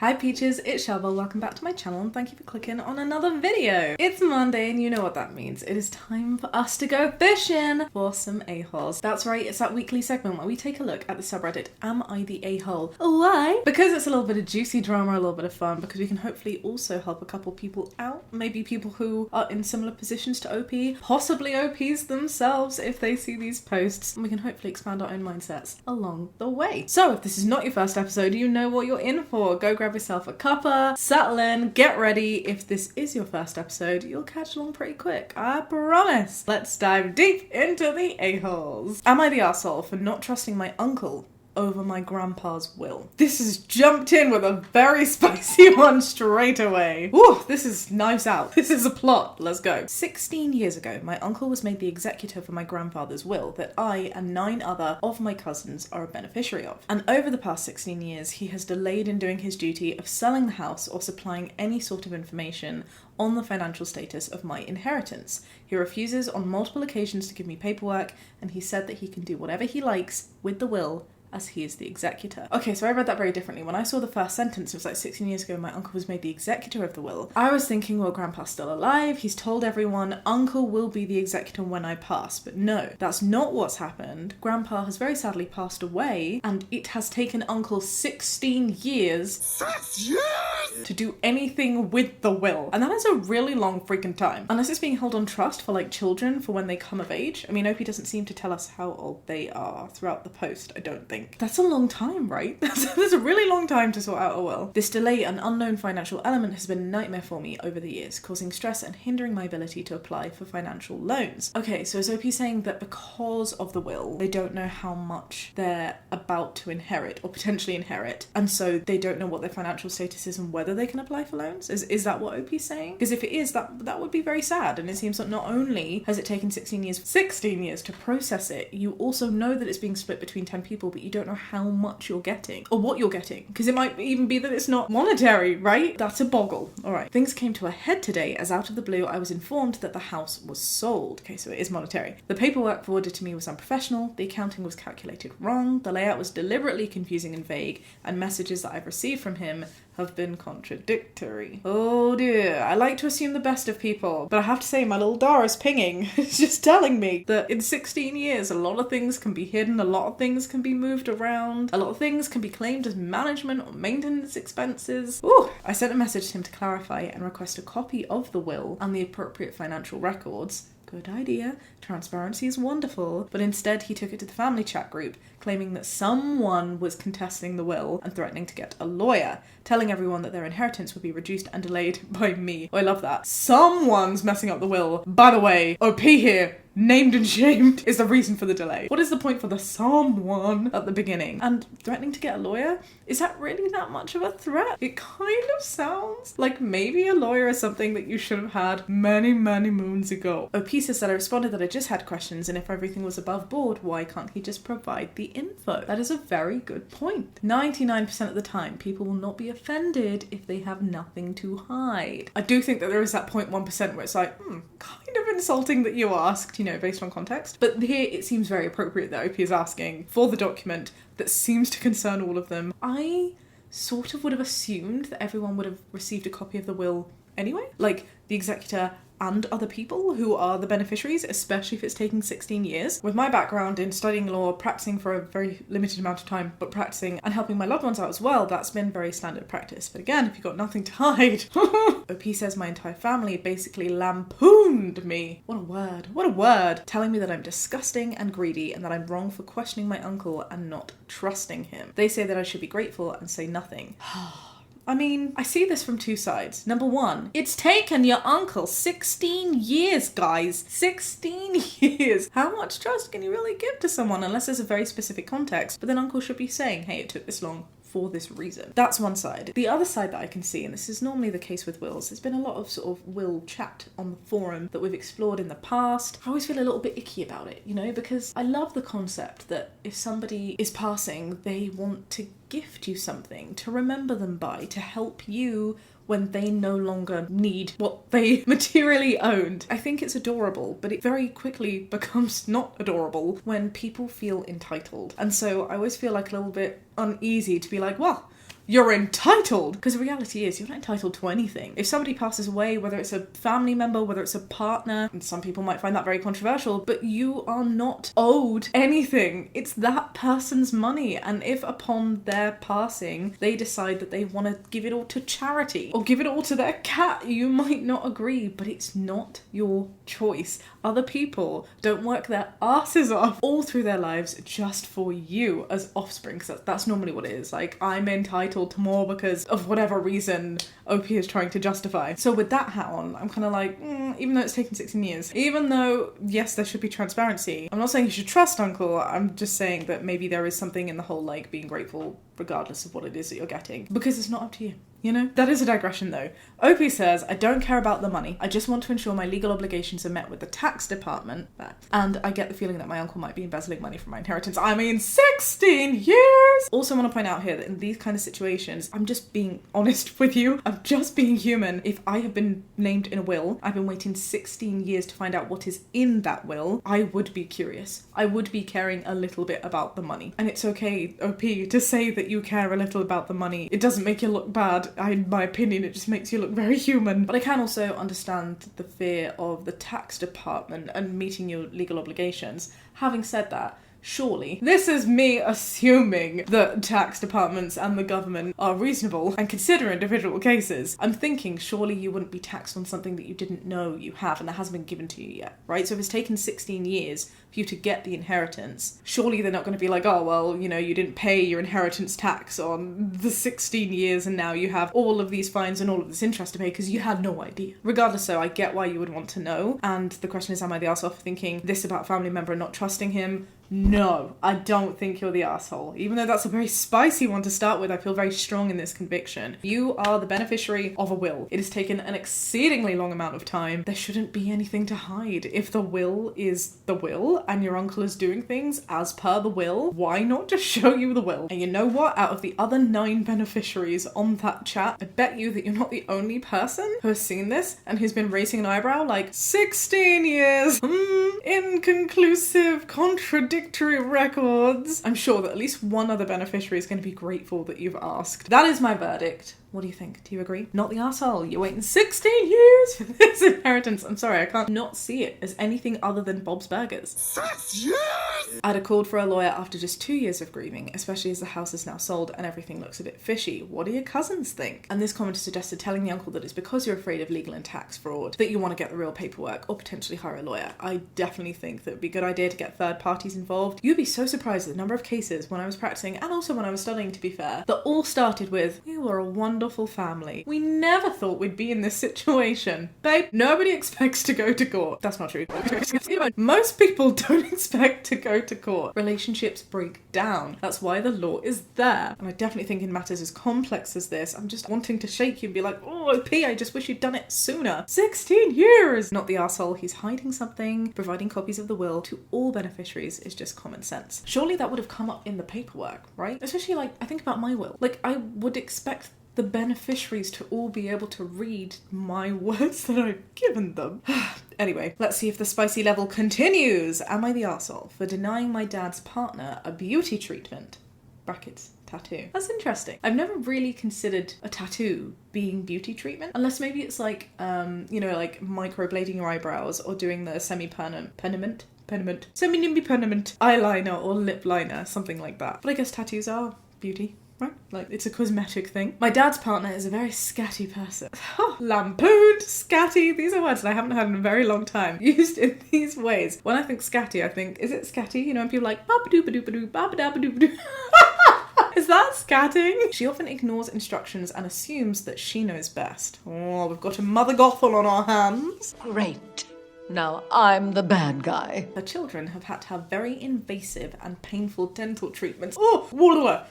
Hi peaches, it's Shaaba. Welcome back to my channel and thank you for clicking on another video. It's Monday and you know what that means. It is time for us to go fishing for some a-holes. That's right, it's that weekly segment where we take a look at the subreddit, Am I the A-hole? Why? Because it's a little bit of juicy drama, a little bit of fun, because we can hopefully also help a couple people out. Maybe people who are in similar positions to OP, possibly OPs themselves if they see these posts. And we can hopefully expand our own mindsets along the way. So if this is not your first episode, you know what you're in for. Go grab yourself a cuppa, settle in, get ready. If this is your first episode, you'll catch along pretty quick, I promise. Let's dive deep into the a-holes. Am I the arsehole for not trusting my uncle over my grandpa's will? This has jumped in with a very spicy one straight away. Woo, this is knives out. This is a plot. Let's go. 16 years ago, my uncle was made the executor for my grandfather's will that I and 9 other of my cousins are a beneficiary of. And over the past 16 years, he has delayed in doing his duty of selling the house or supplying any sort of information on the financial status of my inheritance. He refuses on multiple occasions to give me paperwork, and he said that he can do whatever he likes with the will as he is the executor. Okay, so I read that very differently. When I saw the first sentence, it was like 16 years ago, my uncle was made the executor of the will. I was thinking, well, grandpa's still alive. He's told everyone, uncle will be the executor when I pass. But no, that's not what's happened. Grandpa has very sadly passed away, and it has taken uncle 16 years. 6 years! To do anything with the will. And that is a really long freaking time. Unless it's being held on trust for like children for when they come of age. I mean, Opie doesn't seem to tell us how old they are throughout the post, I don't think. That's a long time, right? That's a really long time to sort out a will. This delay and unknown financial element has been a nightmare for me over the years, causing stress and hindering my ability to apply for financial loans. Okay, so is OP saying that because of the will, they don't know how much they're about to inherit or potentially inherit, and so they don't know what their financial status is and whether they can apply for loans? Is that what OP's saying? Because if it is, that would be very sad, and it seems that not only has it taken 16 years to process it, you also know that it's being split between 10 people, but you don't know how much you're getting or what you're getting, because it might even be that it's not monetary, right? That's a boggle. All right, things came to a head today as out of the blue I was informed that the house was sold. Okay, so it is monetary. The paperwork forwarded to me was unprofessional, the accounting was calculated wrong, the layout was deliberately confusing and vague, and messages that I've received from him have been contradictory. Oh dear, I like to assume the best of people, but I have to say my little Dara's pinging. It's just telling me that in 16 years a lot of things can be hidden, a lot of things can be moved around, a lot of things can be claimed as management or maintenance expenses. Ooh. I sent a message to him to clarify and request a copy of the will and the appropriate financial records. Good idea. Transparency is wonderful. But instead he took it to the family chat group, claiming that someone was contesting the will and threatening to get a lawyer, telling everyone that their inheritance would be reduced and delayed by me. Oh, I love that. Someone's messing up the will. By the way, OP here, named and shamed, is the reason for the delay. What is the point for the someone at the beginning? And threatening to get a lawyer? Is that really that much of a threat? It kind of sounds like maybe a lawyer is something that you should have had many, many moons ago. OP says that I responded that I just had questions, and if everything was above board, why can't he just provide the info? That is a very good point. 99% of the time, people will not be offended if they have nothing to hide. I do think that there is that 0.1% where it's like, kind of insulting that you asked, you know, based on context. But here it seems very appropriate that OP is asking for the document that seems to concern all of them. I sort of would have assumed that everyone would have received a copy of the will anyway. Like the executor and other people who are the beneficiaries, especially if it's taking 16 years. With my background in studying law, practicing for a very limited amount of time, but practicing and helping my loved ones out as well, that's been very standard practice. But again, if you've got nothing to hide. OP says my entire family basically lampooned me. What a word. Telling me that I'm disgusting and greedy and that I'm wrong for questioning my uncle and not trusting him. They say that I should be grateful and say nothing. I mean, I see this from two sides. Number one, it's taken your uncle 16 years, guys. 16 years. How much trust can you really give to someone unless there's a very specific context? But then uncle should be saying, hey, it took this long for this reason. That's one side. The other side that I can see, and this is normally the case with wills, there's been a lot of sort of will chat on the forum that we've explored in the past. I always feel a little bit icky about it, you know, because I love the concept that if somebody is passing, they want to gift you something to remember them by, to help you when they no longer need what they materially owned. I think it's adorable, but it very quickly becomes not adorable when people feel entitled. And so I always feel like a little bit uneasy to be like, well, you're entitled. Because the reality is, you're not entitled to anything. If somebody passes away, whether it's a family member, whether it's a partner, and some people might find that very controversial, but you are not owed anything. It's that person's money. And if upon their passing, they decide that they want to give it all to charity or give it all to their cat, you might not agree, but it's not your choice. Other people don't work their asses off all through their lives just for you as offspring, because that's normally what it is. Like, I'm entitled to more because of whatever reason OP is trying to justify. So with that hat on, I'm kind of like, even though it's taken 16 years, even though, yes, there should be transparency, I'm not saying you should trust Uncle, I'm just saying that maybe there is something in the whole, like, being grateful regardless of what it is that you're getting, because it's not up to you. You know? That is a digression though. OP says, I don't care about the money. I just want to ensure my legal obligations are met with the tax department. And I get the feeling that my uncle might be embezzling money from my inheritance. I mean, 16 years! Also want to point out here that in these kind of situations, I'm just being honest with you. I'm just being human. If I have been named in a will, I've been waiting 16 years to find out what is in that will, I would be curious. I would be caring a little bit about the money. And it's okay, OP, to say that you care a little about the money. It doesn't make you look bad. In my opinion, it just makes you look very human. But I can also understand the fear of the tax department and meeting your legal obligations. Having said that, surely, this is me assuming that tax departments and the government are reasonable and consider individual cases. I'm thinking surely you wouldn't be taxed on something that you didn't know you have and that hasn't been given to you yet, right? So if it's taken 16 years for you to get the inheritance, surely they're not going to be like, oh, well, you know, you didn't pay your inheritance tax on the 16 years and now you have all of these fines and all of this interest to pay because you had no idea. Regardless, so I get why you would want to know. And the question is, am I the arsehole for thinking this about family member and not trusting him? No, I don't think you're the asshole. Even though that's a very spicy one to start with, I feel very strong in this conviction. You are the beneficiary of a will. It has taken an exceedingly long amount of time. There shouldn't be anything to hide. If the will is the will and your uncle is doing things as per the will, why not just show you the will? And you know what? Out of the other 9 beneficiaries on that chat, I bet you that you're not the only person who has seen this and who's been raising an eyebrow like 16 years. Inconclusive, contradictory records. I'm sure that at least one other beneficiary is going to be grateful that you've asked. That is my verdict. What do you think? Do you agree? Not the arsehole. You're waiting 16 years for this inheritance. I'm sorry, I can't not see it as anything other than Bob's Burgers. 6 years! I'd have called for a lawyer after just 2 years of grieving, especially as the house is now sold and everything looks a bit fishy. What do your cousins think? And this commenter suggested telling the uncle that it's because you're afraid of legal and tax fraud that you want to get the real paperwork or potentially hire a lawyer. I definitely think that it'd be a good idea to get third parties involved. You'd be so surprised at the number of cases when I was practicing and also when I was studying, to be fair, that all started with, you were a wonderful family. We never thought we'd be in this situation. Babe, nobody expects to go to court. That's not true. Most people don't expect to go to court. Relationships break down. That's why the law is there. And I definitely think in matters as complex as this, I'm just wanting to shake you and be like, oh, OP, I just wish you'd done it sooner. 16 years! Not the arsehole. He's hiding something. Providing copies of the will to all beneficiaries is just common sense. Surely that would have come up in the paperwork, right? Especially, like, I think about my will. Like, I would expect the beneficiaries to all be able to read my words that I've given them. Anyway, let's see if the spicy level continues. Am I the arsehole for denying my dad's partner a beauty treatment? Brackets, tattoo. That's interesting. I've never really considered a tattoo being beauty treatment, unless maybe it's like, you know, like microblading your eyebrows or doing the semi-permanent eyeliner or lip liner, something like that. But I guess tattoos are beauty. Right? Like, it's a cosmetic thing. My dad's partner is a very scatty person. Lampooned, scatty. These are words that I haven't heard in a very long time. Used in these ways. When I think scatty, I think, is it scatty? You know, when people are like, ba-ba-doo-ba-doo-ba-doo, ba-ba-da-ba-doo-ba-doo. Is that scatting? She often ignores instructions and assumes that she knows best. Oh, we've got a Mother Gothel on our hands. Great. Now I'm the bad guy. Her children have had to have very invasive and painful dental treatments. Oh,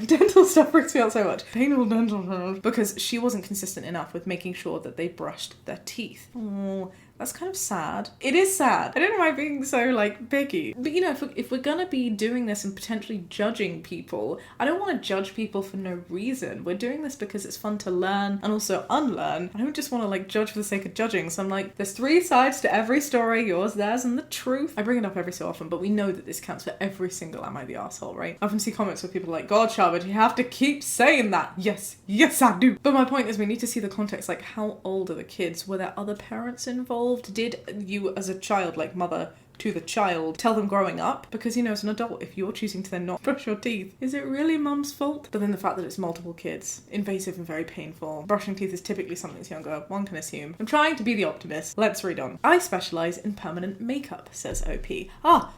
dental stuff freaks me out so much. Painful dental treatments. Because she wasn't consistent enough with making sure that they brushed their teeth. Oh, That's kind of sad. It is sad. I don't know why I'm being so, like, picky. But, you know, if we're gonna be doing this and potentially judging people, I don't want to judge people for no reason. We're doing this because it's fun to learn and also unlearn. I don't just want to, like, judge for the sake of judging. So I'm like, there's 3 sides to every story, yours, theirs, and the truth. I bring it up every so often, but we know that this counts for every single Am I the Arsehole, right? I often see comments where people are like, God, Shaaba, do you have to keep saying that? Yes, I do. But my point is we need to see the context, like, how old are the kids? Were there other parents involved? Did you as a child, like mother to the child, tell them growing up? Because, you know, as an adult, if you're choosing to then not brush your teeth, is it really mum's fault? But then the fact that it's multiple kids, invasive and very painful. Brushing teeth is typically something that's younger, one can assume. I'm trying to be the optimist. Let's read on. I specialise in permanent makeup, says OP.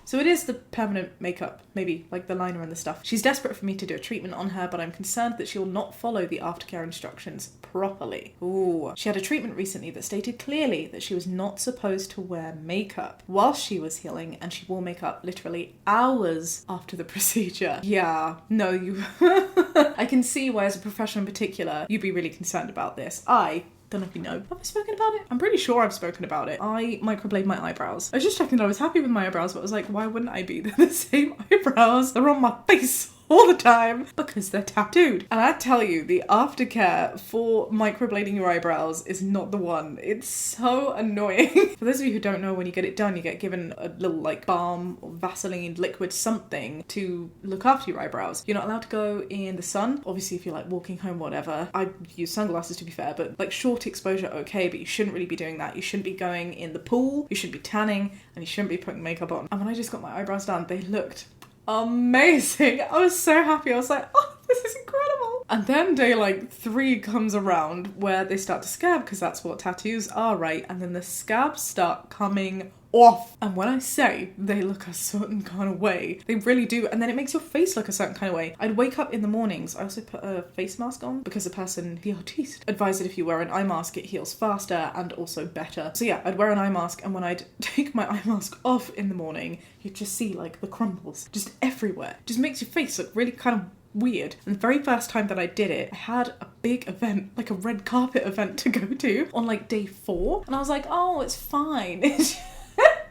So it is the permanent makeup, maybe, like the liner and the stuff. She's desperate for me to do a treatment on her, but I'm concerned that she will not follow the aftercare instructions properly. Ooh. She had a treatment recently that stated clearly that she was not supposed to wear makeup whilst she was healing, and she wore makeup literally hours after the procedure. Yeah, no, you... I can see why, as a professional in particular, you'd be really concerned about this. I don't know if you know. Have I spoken about it? I'm pretty sure I've spoken about it. I microblade my eyebrows. I was just checking that I was happy with my eyebrows, but I was like, why wouldn't I be? They're the same eyebrows. They're on my face all the time because they're tattooed. And I tell you, the aftercare for microblading your eyebrows is not the one. It's so annoying. For those of you who don't know, when you get it done, you get given a little like balm or Vaseline liquid something to look after your eyebrows. You're not allowed to go in the sun. Obviously, if you're like walking home, whatever. I use sunglasses to be fair, but like short exposure, okay, but you shouldn't really be doing that. You shouldn't be going in the pool. You shouldn't be tanning, and you shouldn't be putting makeup on. And when I just got my eyebrows done, they looked amazing. I was so happy. I was like, oh, this is incredible. And then day like 3 comes around where they start to scab, because that's what tattoos are, right? And then the scabs start coming off. And when I say they look a certain kind of way, they really do. And then it makes your face look a certain kind of way. I'd wake up in the mornings. I also put a face mask on because the person, the artiste, advised that if you wear an eye mask, it heals faster and also better. So yeah, I'd wear an eye mask, and when I'd take my eye mask off in the morning, you'd just see like the crumbles just everywhere. Just makes your face look really kind of weird. And the very first time that I did it, I had a big event, like a red carpet event to go to on like day 4. And I was like, oh, it's fine.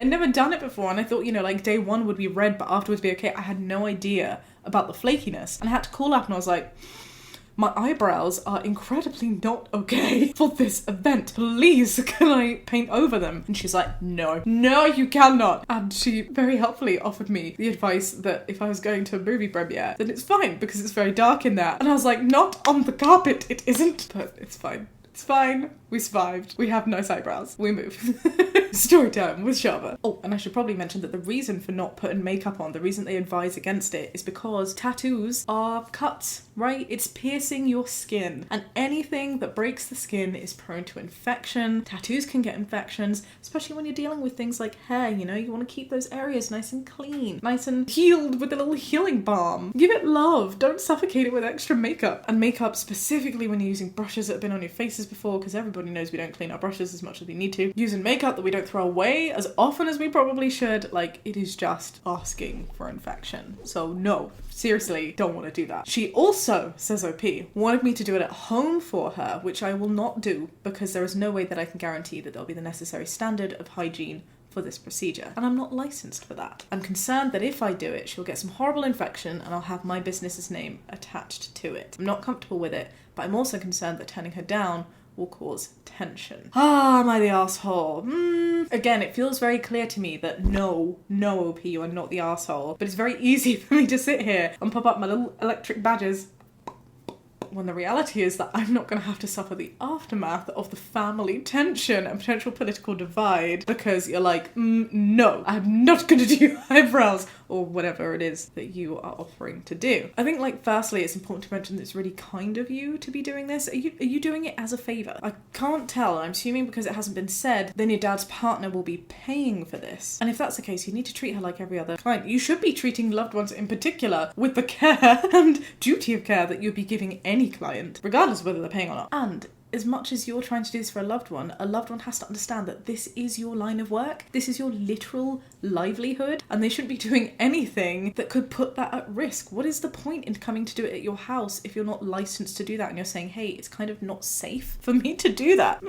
I'd never done it before, and I thought, you know, like day 1 would be red, but afterwards be okay. I had no idea about the flakiness, and I had to call up, and I was like, my eyebrows are incredibly not okay for this event. Please, can I paint over them? And she's like, no, you cannot. And she very helpfully offered me the advice that if I was going to a movie premiere, then it's fine because it's very dark in there. And I was like, not on the carpet, it isn't, but it's fine. It's fine. We survived. We have nice eyebrows. We move. Story time with Shaaba. Oh, and I should probably mention that the reason for not putting makeup on, the reason they advise against it, is because tattoos are cuts, right? It's piercing your skin, and anything that breaks the skin is prone to infection. Tattoos can get infections, especially when you're dealing with things like hair, you know? You want to keep those areas nice and clean, nice and healed with a little healing balm. Give it love. Don't suffocate it with extra makeup. And makeup specifically when you're using brushes that have been on your faces before, because everybody knows we don't clean our brushes as much as we need to. Using makeup that we don't throw away as often as we probably should, like, it is just asking for infection. So no, seriously, don't want to do that. She also, says OP, wanted me to do it at home for her, which I will not do because there is no way that I can guarantee that there'll be the necessary standard of hygiene for this procedure, and I'm not licensed for that. I'm concerned that if I do it, she'll get some horrible infection and I'll have my business's name attached to it. I'm not comfortable with it, but I'm also concerned that turning her down will cause tension. Am I the arsehole? Again, it feels very clear to me that no, OP, you are not the arsehole, but it's very easy for me to sit here and pop up my little electric badges when the reality is that I'm not going to have to suffer the aftermath of the family tension and potential political divide because you're like, no, I'm not going to do your eyebrows or whatever it is that you are offering to do. I think, like, firstly, it's important to mention that it's really kind of you to be doing this. Are you doing it as a favour? I can't tell. I'm assuming because it hasn't been said, then your dad's partner will be paying for this. And if that's the case, you need to treat her like every other client. You should be treating loved ones in particular with the care and duty of care that you'd be giving any client, regardless of whether they're paying or not. And as much as you're trying to do this for a loved one has to understand that this is your line of work. This is your literal livelihood, and they shouldn't be doing anything that could put that at risk. What is the point in coming to do it at your house if you're not licensed to do that and you're saying, hey, it's kind of not safe for me to do that?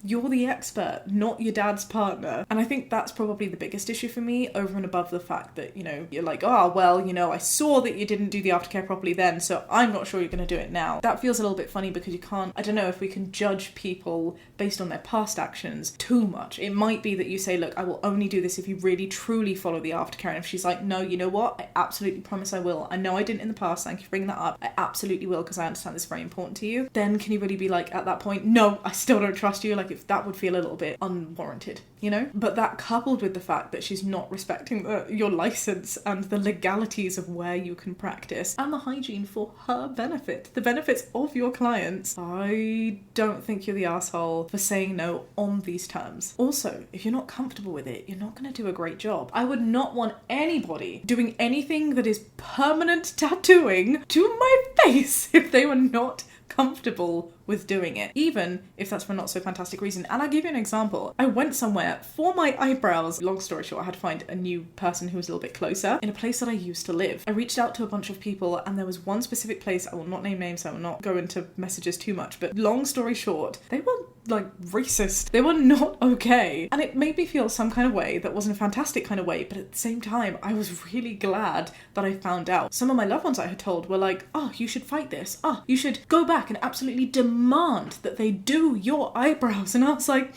You're the expert, not your dad's partner. And I think that's probably the biggest issue for me, over and above the fact that, you know, you're like, oh, well, you know, I saw that you didn't do the aftercare properly then, so I'm not sure you're going to do it now. That feels a little bit funny because you can't, I don't know if we can judge people based on their past actions too much. It might be that you say, look, I will only do this if you really truly follow the aftercare. And if she's like, no, you know what? I absolutely promise I will. I know I didn't in the past. Thank you for bringing that up. I absolutely will, because I understand this is very important to you. Then can you really be like, at that point, no, I still don't trust you? Like, if that would feel a little bit unwarranted, you know? But that coupled with the fact that she's not respecting your license and the legalities of where you can practice and the hygiene for her benefit, the benefits of your clients, I don't think you're the asshole for saying no on these terms. Also, if you're not comfortable with it, you're not going to do a great job. I would not want anybody doing anything that is permanent tattooing to my face if they were not comfortable with doing it, even if that's for a not so fantastic reason. And I'll give you an example. I went somewhere for my eyebrows. Long story short, I had to find a new person who was a little bit closer in a place that I used to live. I reached out to a bunch of people, and there was one specific place, I will not name names, so I will not go into messages too much, but long story short, they were like racist. They were not okay. And it made me feel some kind of way that wasn't a fantastic kind of way, but at the same time, I was really glad that I found out. Some of my loved ones I had told were like, oh, you should fight this. Oh, you should go back and absolutely demand that they do your eyebrows. And I was like,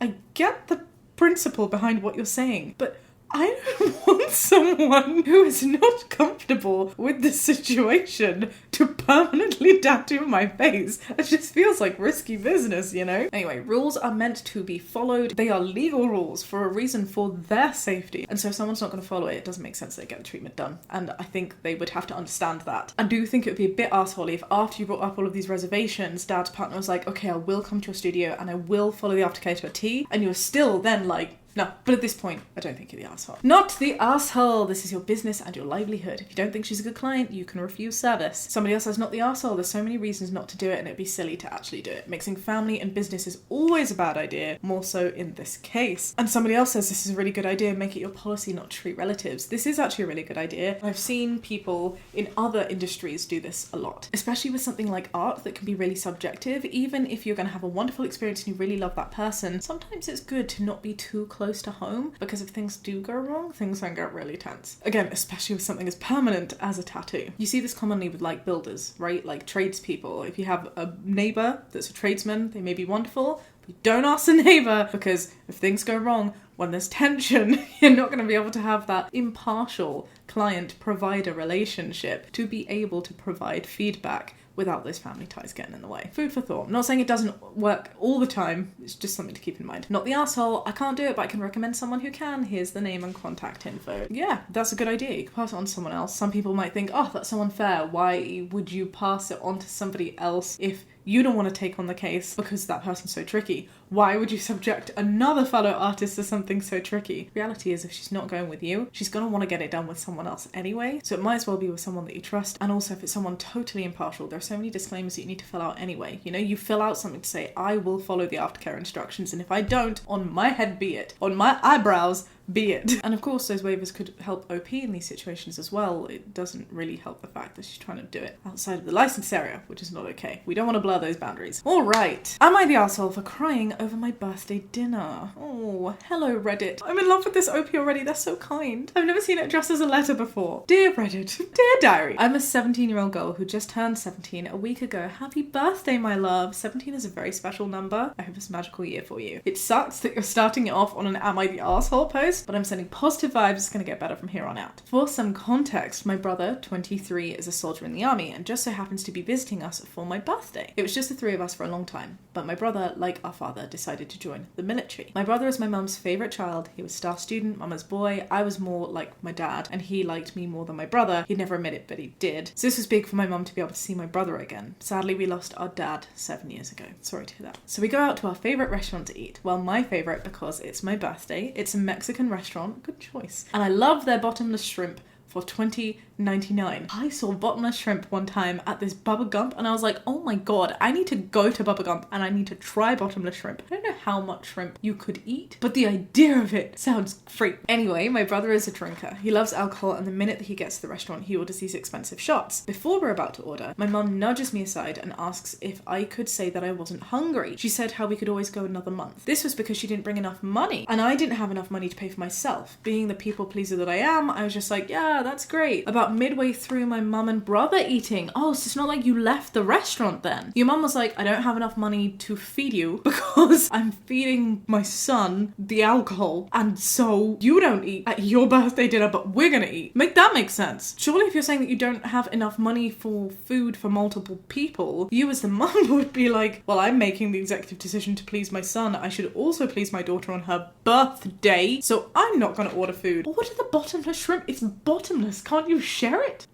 I get the principle behind what you're saying, but I don't want someone who is not comfortable with the situation to permanently tattoo my face. It just feels like risky business, you know? Anyway, rules are meant to be followed. They are legal rules for a reason, for their safety. And so if someone's not going to follow it, it doesn't make sense they get the treatment done. And I think they would have to understand that. I do think it would be a bit arsehole if after you brought up all of these reservations, dad's partner was like, okay, I will come to your studio and I will follow the aftercare to a T. And you're still then like, no, but at this point, I don't think you're the asshole. Not the asshole. This is your business and your livelihood. If you don't think she's a good client, you can refuse service. Somebody else says not the asshole. There's so many reasons not to do it, and it'd be silly to actually do it. Mixing family and business is always a bad idea, more so in this case. And somebody else says this is a really good idea. Make it your policy not to treat relatives. This is actually a really good idea. I've seen people in other industries do this a lot, especially with something like art that can be really subjective. Even if you're going to have a wonderful experience and you really love that person, sometimes it's good to not be too close to home, because if things do go wrong, things can get really tense. Again, especially with something as permanent as a tattoo. You see this commonly with like builders, right? Like tradespeople. If you have a neighbour that's a tradesman, they may be wonderful, but don't ask the neighbour, because if things go wrong, when there's tension, you're not going to be able to have that impartial client-provider relationship to be able to provide feedback without those family ties getting in the way. Food for thought. I'm not saying it doesn't work all the time, it's just something to keep in mind. Not the asshole, I can't do it, but I can recommend someone who can. Here's the name and contact info. Yeah, that's a good idea. You can pass it on to someone else. Some people might think, oh, that's so unfair. Why would you pass it on to somebody else if you don't want to take on the case because that person's so tricky? Why would you subject another fellow artist to something so tricky? Reality is, if she's not going with you, she's going to want to get it done with someone else anyway. So it might as well be with someone that you trust. And also, if it's someone totally impartial, there are so many disclaimers that you need to fill out anyway. You know, you fill out something to say, I will follow the aftercare instructions. And if I don't, on my head be it. On my eyebrows be it. And of course, those waivers could help OP in these situations as well. It doesn't really help the fact that she's trying to do it outside of the license area, which is not okay. We don't want to blur those boundaries. All right. Am I the arsehole for crying over my birthday dinner? Oh, hello Reddit. I'm in love with this OP already. They're so kind. I've never seen it addressed as a letter before. Dear Reddit, dear diary. I'm a 17-year-old girl who just turned 17 a week ago. Happy birthday, my love. 17 is a very special number. I hope it's a magical year for you. It sucks that you're starting it off on an Am I the Arsehole post, but I'm sending positive vibes. It's going to get better from here on out. For some context, my brother, 23, is a soldier in the army and just so happens to be visiting us for my birthday. It was just the three of us for a long time, but my brother, like our father, decided to join the military. My brother is my mum's favourite child. He was star student, mama's boy. I was more like my dad, and he liked me more than my brother. He'd never admit it, but he did. So this was big for my mum to be able to see my brother again. Sadly, we lost our dad 7 years ago. Sorry to hear that. So we go out to our favourite restaurant to eat. Well, my favourite because it's my birthday. It's a Mexican restaurant. Good choice. And I love their bottomless shrimp for $20. $9.99. I saw bottomless shrimp one time at this Bubba Gump and I was like, oh my god, I need to go to Bubba Gump and I need to try bottomless shrimp. I don't know how much shrimp you could eat, but the idea of it sounds freak. Anyway, my brother is a drinker. He loves alcohol, and the minute that he gets to the restaurant, he orders these expensive shots. Before we're about to order, my mum nudges me aside and asks if I could say that I wasn't hungry. She said how we could always go another month. This was because she didn't bring enough money, and I didn't have enough money to pay for myself. Being the people pleaser that I am, I was just like, yeah, that's great. About midway through my mum and brother eating, oh, so it's not like you left the restaurant then. Your mum was like, I don't have enough money to feed you because I'm feeding my son the alcohol, and so you don't eat at your birthday dinner, but we're gonna eat. Make that make sense. Surely if you're saying that you don't have enough money for food for multiple people, you as the mum would be like, well, I'm making the executive decision to please my son. I should also please my daughter on her birthday, so I'm not gonna order food. Order the bottomless shrimp. It's bottomless. Can't you share it?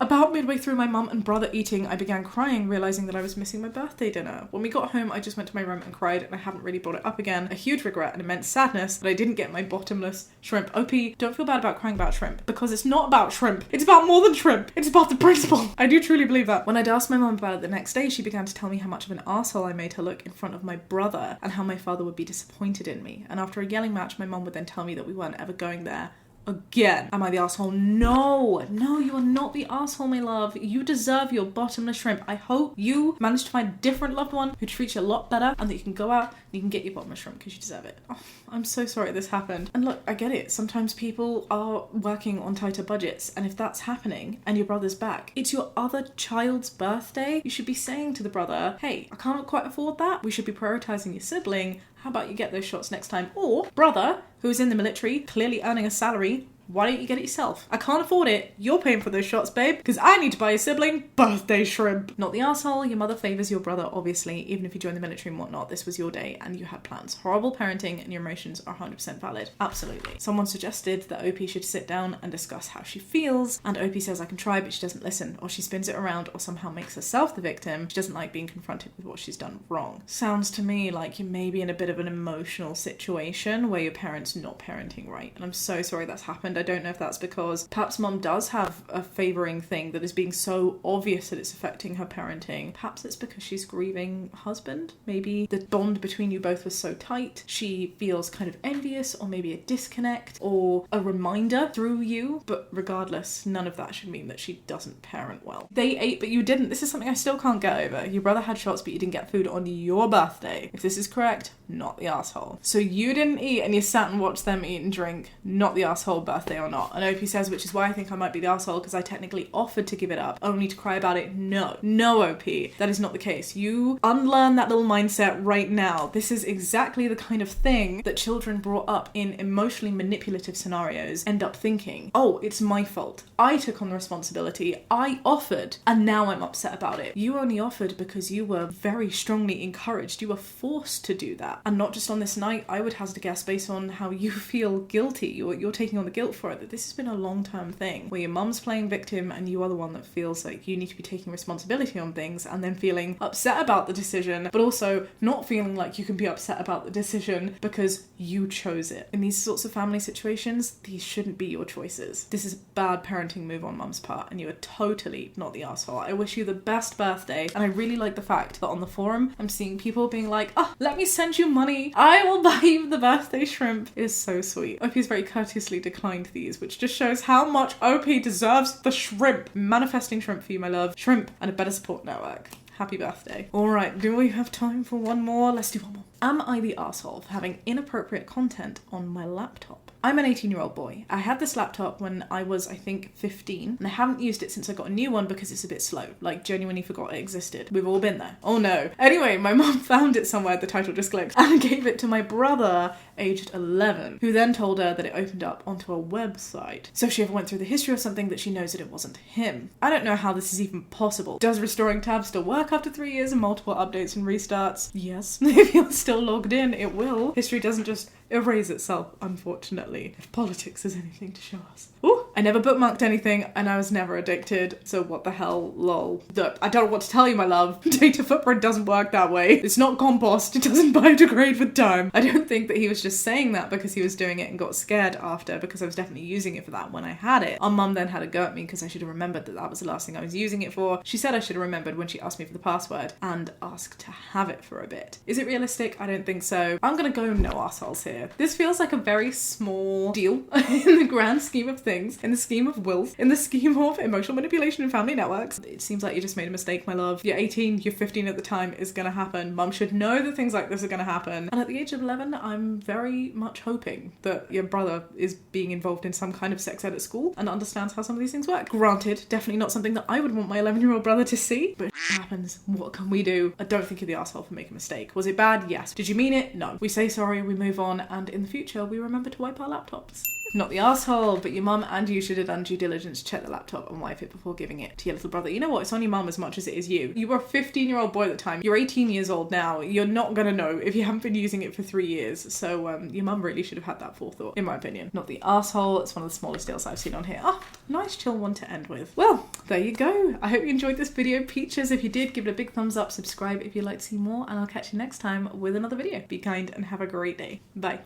About midway through my mum and brother eating, I began crying, realising that I was missing my birthday dinner. When we got home, I just went to my room and cried, and I haven't really brought it up again. A huge regret and immense sadness that I didn't get my bottomless shrimp. OP, don't feel bad about crying about shrimp, because it's not about shrimp. It's about more than shrimp. It's about the principle. I do truly believe that. When I'd asked my mum about it the next day, she began to tell me how much of an arsehole I made her look in front of my brother, and how my father would be disappointed in me. And after a yelling match, my mum would then tell me that we weren't ever going there again. Am I the asshole? No, you are not the asshole, my love. You deserve your bottomless shrimp. I hope you manage to find a different loved one who treats you a lot better, and that you can go out and you can get your bottomless shrimp because you deserve it. Oh, I'm so sorry this happened. And look, I get it. Sometimes people are working on tighter budgets, and if that's happening and your brother's back, it's your other child's birthday. You should be saying to the brother, hey, I can't quite afford that. We should be prioritizing your sibling. How about you get those shots next time? Or, brother, who's in the military, clearly earning a salary, why don't you get it yourself? I can't afford it. You're paying for those shots, babe, because I need to buy your sibling birthday shrimp. Not the asshole. Your mother favours your brother, obviously. Even if you joined the military and whatnot, this was your day and you had plans. Horrible parenting, and your emotions are 100% valid. Absolutely. Someone suggested that OP should sit down and discuss how she feels, and OP says I can try, but she doesn't listen, or she spins it around, or somehow makes herself the victim. She doesn't like being confronted with what she's done wrong. Sounds to me like you may be in a bit of an emotional situation where your parents not parenting right, and I'm so sorry that's happened. I don't know if that's because perhaps mom does have a favouring thing that is being so obvious that it's affecting her parenting. Perhaps it's because she's grieving husband. Maybe the bond between you both was so tight, she feels kind of envious, or maybe a disconnect, or a reminder through you. But regardless, none of that should mean that she doesn't parent well. They ate, but you didn't. This is something I still can't get over. Your brother had shots, but you didn't get food on your birthday. If this is correct, not the asshole. So you didn't eat and you sat and watched them eat and drink, not the asshole, birthday or not. And OP says, which is why I think I might be the asshole, because I technically offered to give it up, only to cry about it. No, OP, that is not the case. You unlearn that little mindset right now. This is exactly the kind of thing that children brought up in emotionally manipulative scenarios end up thinking, oh, it's my fault. I took on the responsibility. I offered, and now I'm upset about it. You only offered because you were very strongly encouraged. You were forced to do that. And not just on this night. I would hazard a guess, based on how you feel guilty, you're taking on the guilt for it, that this has been a long-term thing where your mum's playing victim and you are the one that feels like you need to be taking responsibility on things, and then feeling upset about the decision, but also not feeling like you can be upset about the decision because you chose it. In these sorts of family situations, these shouldn't be your choices. This is a bad parenting move on mum's part, and you are totally not the asshole. I wish you the best birthday, and I really like the fact that on the forum I'm seeing people being like, oh, let me send you money, I will buy you the birthday shrimp. It is so sweet. OP's very courteously declined these, which just shows how much OP deserves the shrimp. Manifesting shrimp for you, my love. Shrimp and a better support network. Happy birthday. Alright, do we have time for one more? Let's do one more. Am I the arsehole for having inappropriate content on my laptop? I'm an 18-year-old boy. I had this laptop when I was, I think, 15, and I haven't used it since I got a new one because it's a bit slow. Like, genuinely forgot it existed. We've all been there. Oh no. Anyway, my mom found it somewhere, the title just clicked, and gave it to my brother, aged 11, who then told her that it opened up onto a website. So if she ever went through the history of something, that she knows that it wasn't him. I don't know how this is even possible. Does restoring tabs still work after 3 years and multiple updates and restarts? Yes. If you're still logged in, it will. History doesn't just erase itself, unfortunately, if politics is anything to show us. Ooh, I never bookmarked anything and I was never addicted. So what the hell, lol. I don't know what to tell you, my love. Data footprint doesn't work that way. It's not compost. It doesn't biodegrade with time. I don't think that he was just saying that because he was doing it and got scared after, because I was definitely using it for that when I had it. Our mum then had a go at me because I should have remembered that that was the last thing I was using it for. She said I should have remembered when she asked me for the password and asked to have it for a bit. Is it realistic? I don't think so. I'm gonna go no arseholes here. This feels like a very small deal in the grand scheme of things, in the scheme of wills, in the scheme of emotional manipulation and family networks. It seems like you just made a mistake, my love. You're 18, you're 15 at the time, it's gonna happen. Mum should know that things like this are gonna happen. And at the age of 11, I'm very much hoping that your brother is being involved in some kind of sex ed at school and understands how some of these things work. Granted, definitely not something that I would want my 11-year-old brother to see, but it happens. What can we do? I don't think you're the asshole for making a mistake. Was it bad? Yes. Did you mean it? No. We say sorry, we move on, and in the future, we remember to wipe our laptops. Not the asshole, but your mum and you should have done due diligence to check the laptop and wipe it before giving it to your little brother. You know what? It's on your mum as much as it is you. You were a 15-year-old boy at the time. You're 18 years old now. You're not gonna know if you haven't been using it for 3 years. So your mum really should have had that forethought, in my opinion. Not the asshole. It's one of the smallest deals I've seen on here. Oh, nice chill one to end with. Well, there you go. I hope you enjoyed this video, peaches. If you did, give it a big thumbs up, subscribe if you'd like to see more, and I'll catch you next time with another video. Be kind and have a great day. Bye.